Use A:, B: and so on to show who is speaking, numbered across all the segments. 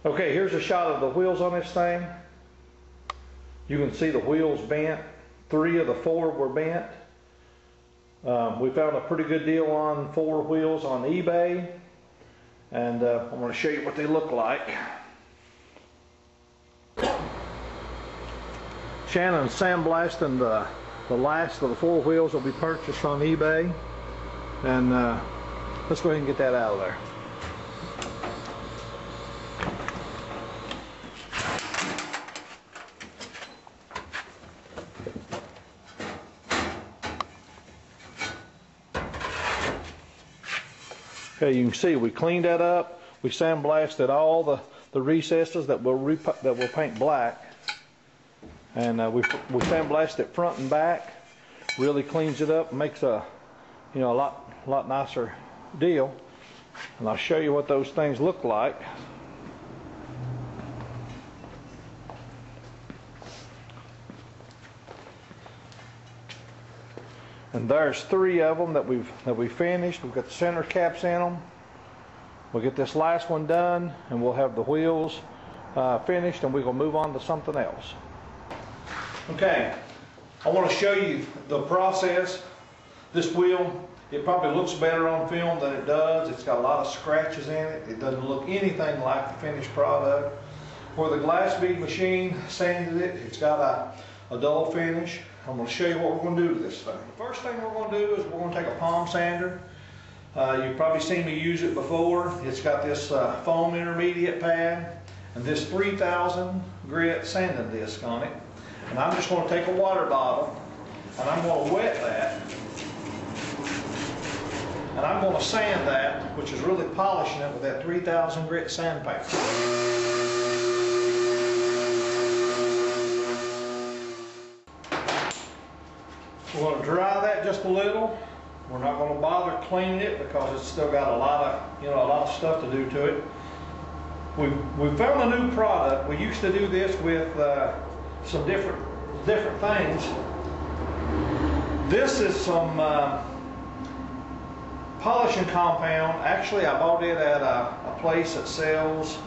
A: Okay, here's a shot of the wheels on this thing. You can see the wheels bent. 3 of the 4 were bent. We found a pretty good deal on 4 wheels on eBay, and I'm going to show you what they look like. Shannon's sandblasting the last of the 4 wheels that we purchased on eBay, and let's go ahead and get that out of there. Okay, you can see we cleaned that up. We sandblasted all the recesses that will paint black, and we sandblasted it front and back. Really cleans it up, makes a lot nicer deal. And I'll show you what those things look like. And there's 3 of them that we've finished. We've got the center caps in them. We'll get this last one done, and we'll have the wheels finished, and we're gonna move on to something else. Okay, I want to show you the process. This wheel, it probably looks better on film than it does. It's got a lot of scratches in it. It doesn't look anything like the finished product. Where the glass bead machine sanded it, it's got a dull finish. I'm going to show you what we're going to do to this thing. The first thing we're going to do is we're going to take a palm sander. You've probably seen me use it before. It's got this foam intermediate pad and this 3000 grit sanding disc on it. And I'm just going to take a water bottle and I'm going to wet that. And I'm going to sand that, which is really polishing it with that 3000 grit sandpaper. We're going to dry that just a little. We're not going to bother cleaning it because it's still got a lot of stuff to do to it. We found a new product. We used to do this with some different things. This is some polishing compound. Actually, I bought it at a place that sells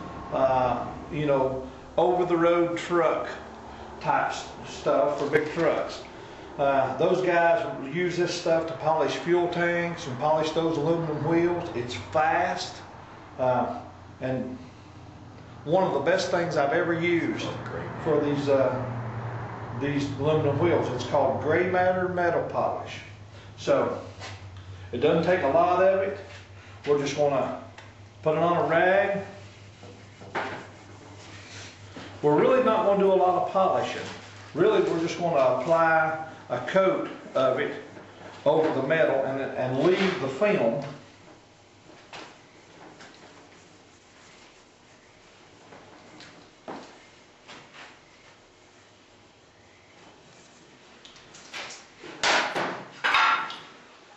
A: over-the-road truck type stuff for big trucks. Those guys use this stuff to polish fuel tanks and polish those aluminum wheels. It's fast, and one of the best things I've ever used for these aluminum wheels. It's called gray matter metal polish. So it doesn't take a lot of it. We're just going to put it on a rag. We're really not going to do a lot of polishing. Really, we're just going to apply a coat of it over the metal and leave the film.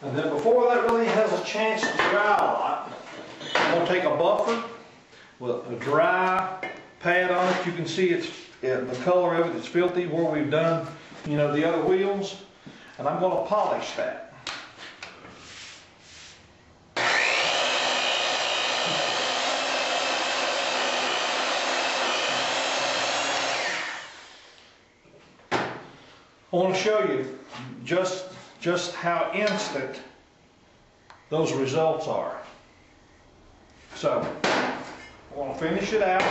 A: And then before that really has a chance to dry a lot, I'm going to take a buffer with a dry pad on it. You can see it's the color of it. It's filthy where we've done the other wheels, and I'm going to polish that. I want to show you just how instant those results are. So I want to finish it out.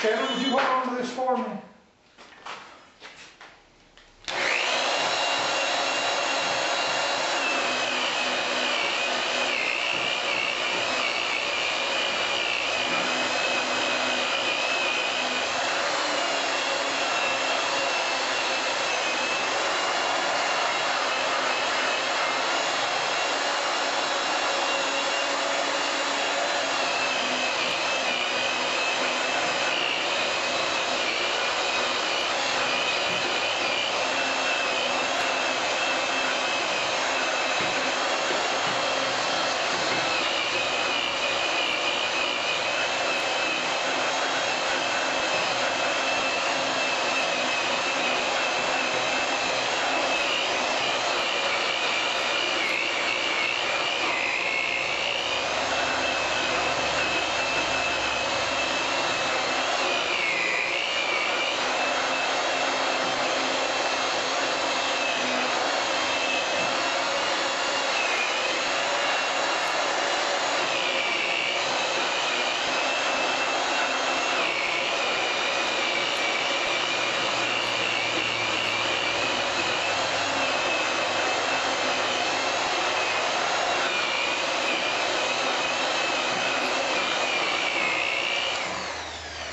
A: Shannon, would you hold on to this for me?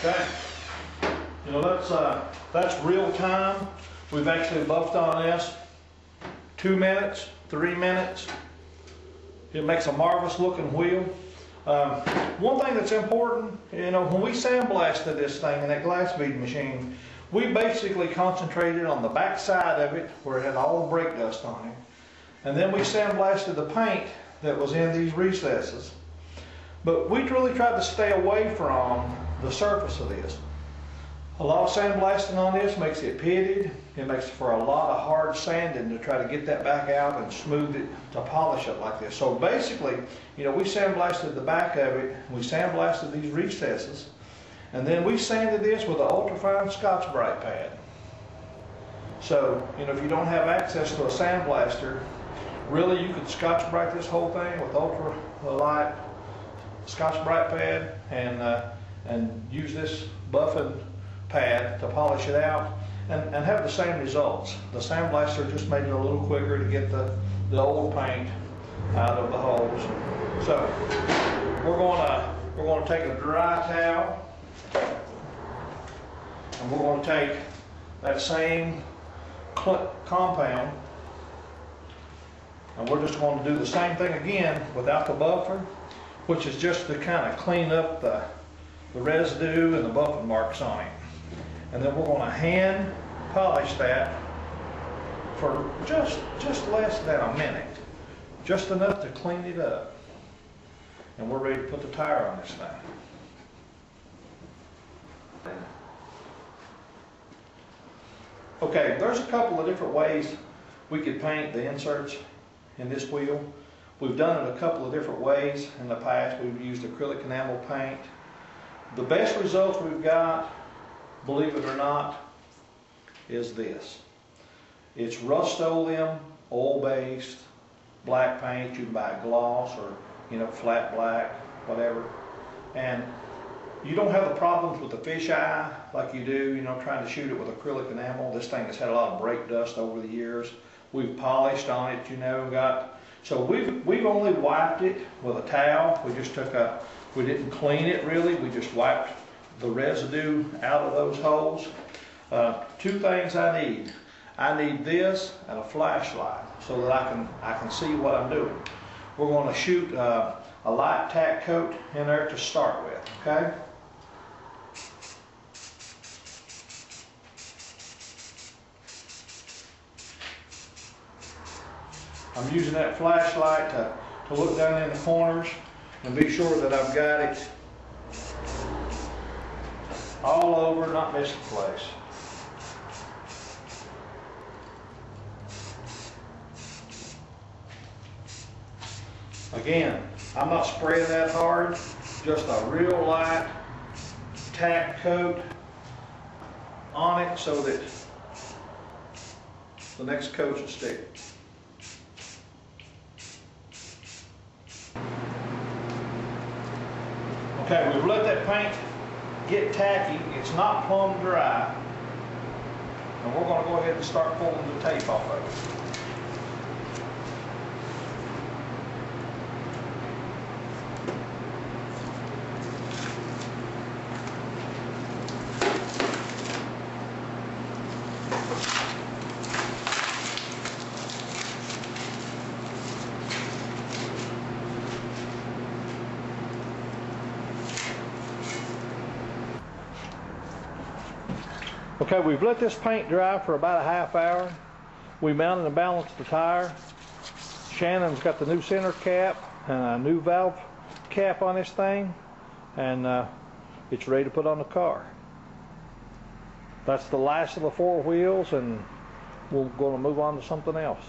A: Okay. You know, that's real time. We've actually buffed on this 2 minutes, 3 minutes. It makes a marvelous looking wheel. One thing that's important, you know, when we sandblasted this thing in that glass bead machine, we basically concentrated on the back side of it where it had all the brake dust on it. And then we sandblasted the paint that was in these recesses. But we really tried to stay away from the surface of this. A lot of sandblasting on this makes it pitted. It makes for a lot of hard sanding to try to get that back out and smooth it to polish it like this. So basically, you know, we sandblasted the back of it, we sandblasted these recesses, and then we sanded this with an ultrafine Scotch-Brite pad. So, you know, if you don't have access to a sandblaster, really you could Scotch-Brite this whole thing with ultra-light Scotch-Brite pad and use this buffing pad to polish it out and have the same results. The sandblaster just made it a little quicker to get the old paint out of the holes. So we're going to take a dry towel and we're going to take that same compound and we're just going to do the same thing again without the buffer, which is just to kind of clean up the residue and the buffing marks on it. And then we're going to hand polish that for just less than a minute, just enough to clean it up. And we're ready to put the tire on this thing. Okay, there's a couple of different ways we could paint the inserts in this wheel. We've done it a couple of different ways in the past. We've used acrylic enamel paint. The best results we've got, believe it or not, is this. It's Rust-Oleum, oil-based, black paint. You can buy gloss or, you know, flat black, whatever. And you don't have the problems with the fisheye like you do, you know, trying to shoot it with acrylic enamel. This thing has had a lot of brake dust over the years. We've polished on it, you know, so we've only wiped it with a towel. We didn't clean it really. We just wiped the residue out of those holes. Two things I need. I need this and a flashlight so that I can see what I'm doing. We're going to shoot a light tack coat in there to start with, okay? I'm using that flashlight to look down in the corners and be sure that I've got it all over, not missing a place. Again, I'm not spraying that hard, just a real light tack coat on it so that the next coat will stick. Okay, we've let that paint get tacky. It's not plumb dry. And we're going to go ahead and start pulling the tape off of it. Okay, we've let this paint dry for about a half hour. We mounted and balanced the tire. Shannon's got the new center cap and a new valve cap on this thing, and it's ready to put on the car. That's the last of the 4 wheels, and we're going to move on to something else.